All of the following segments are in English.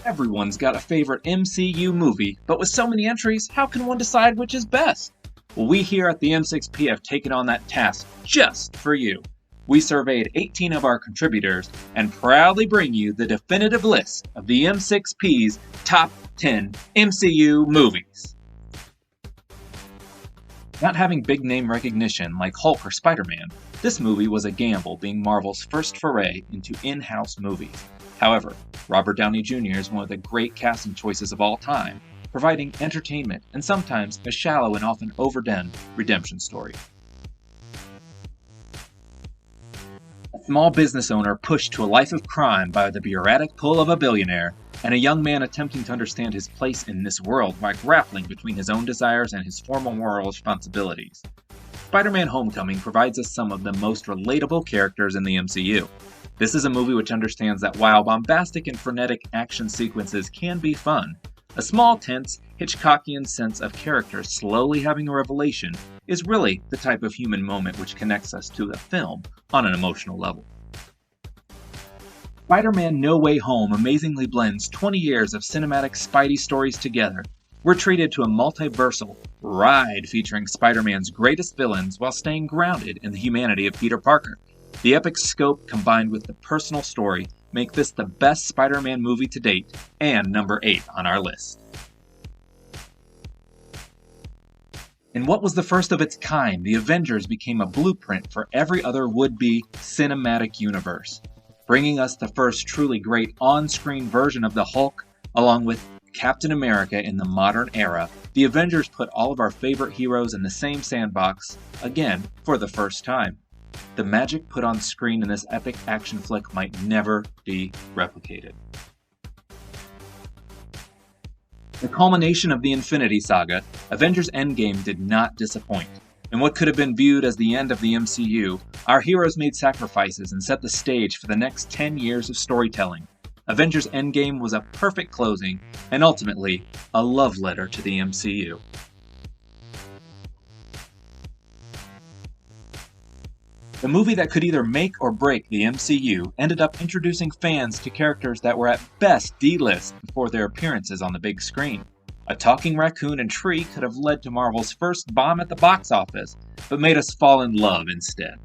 Everyone's got a favorite MCU movie, but with so many entries, how can one decide which is best? Well, we here at the M6P have taken on that task just for you. We surveyed 18 of our contributors and proudly bring you the definitive list of the M6P's top 10 MCU movies. Not having big name recognition like Hulk or Spider-Man, this movie was a gamble, being Marvel's first foray into in-house movies. However, Robert Downey Jr. is one of the great casting choices of all time, providing entertainment and sometimes a shallow and often overdone redemption story. A small business owner pushed to a life of crime by the bureaucratic pull of a billionaire, and a young man attempting to understand his place in this world while grappling between his own desires and his formal moral responsibilities. Spider-Man: Homecoming provides us some of the most relatable characters in the MCU. This is a movie which understands that while bombastic and frenetic action sequences can be fun, a small, tense, Hitchcockian sense of characters slowly having a revelation is really the type of human moment which connects us to the film on an emotional level. Spider-Man: No Way Home amazingly blends 20 years of cinematic Spidey stories together. We're treated to a multiversal ride featuring Spider-Man's greatest villains while staying grounded in the humanity of Peter Parker. The epic scope combined with the personal story make this the best Spider-Man movie to date and number 8 on our list. In what was the first of its kind, the Avengers became a blueprint for every other would-be cinematic universe, bringing us the first truly great on-screen version of the Hulk, along with Captain America in the modern era. The Avengers put all of our favorite heroes in the same sandbox, again, for the first time. The magic put on screen in this epic action flick might never be replicated. The culmination of the Infinity Saga, Avengers: Endgame did not disappoint. In what could have been viewed as the end of the MCU, our heroes made sacrifices and set the stage for the next 10 years of storytelling. Avengers: Endgame was a perfect closing, and ultimately, a love letter to the MCU. The movie that could either make or break the MCU ended up introducing fans to characters that were at best D-list before their appearances on the big screen. A talking raccoon and tree could have led to Marvel's first bomb at the box office, but made us fall in love instead.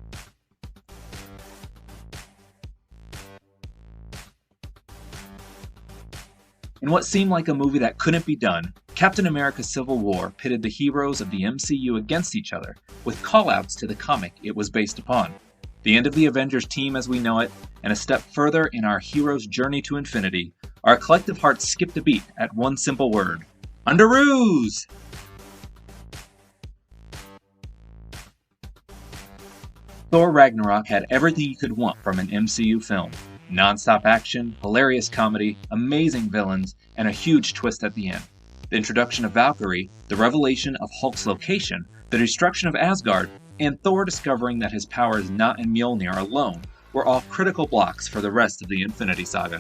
In what seemed like a movie that couldn't be done, Captain America: Civil War pitted the heroes of the MCU against each other, with callouts to the comic it was based upon. The end of the Avengers team as we know it, and a step further in our hero's journey to infinity, our collective hearts skipped a beat at one simple word: Underoos! Thor: Ragnarok had everything you could want from an MCU film. Non-stop action, hilarious comedy, amazing villains, and a huge twist at the end. The introduction of Valkyrie, the revelation of Hulk's location, the destruction of Asgard, and Thor discovering that his power is not in Mjolnir alone were all critical blocks for the rest of the Infinity Saga.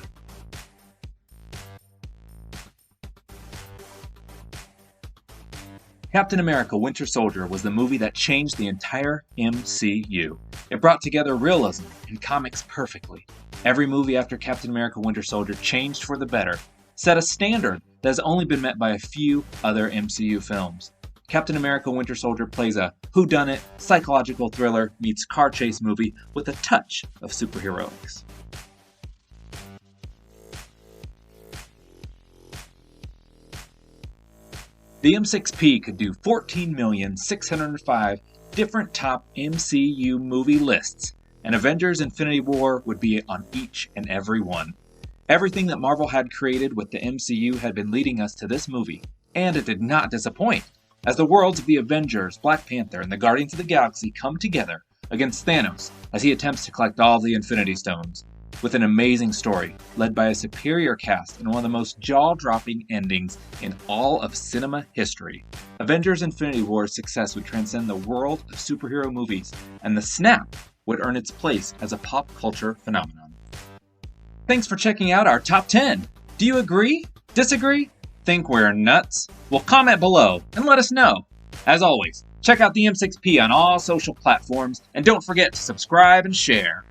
Captain America: Winter Soldier was the movie that changed the entire MCU. It brought together realism and comics perfectly. Every movie after Captain America: Winter Soldier changed for the better, set a standard that has only been met by a few other MCU films. Captain America: Winter Soldier plays a whodunit, psychological thriller meets car chase movie with a touch of superheroics. The M6P could do 14,605 different top MCU movie lists, and Avengers: Infinity War would be on each and every one. Everything that Marvel had created with the MCU had been leading us to this movie, and it did not disappoint, as the worlds of the Avengers, Black Panther, and the Guardians of the Galaxy come together against Thanos as he attempts to collect all the Infinity Stones. With an amazing story, led by a superior cast and one of the most jaw-dropping endings in all of cinema history, Avengers: Infinity War's success would transcend the world of superhero movies, and the snap would earn its place as a pop culture phenomenon. Thanks for checking out our top 10. Do you agree? Disagree? Think we're nuts? Well, comment below and let us know. As always, check out the M6P on all social platforms, and don't forget to subscribe and share.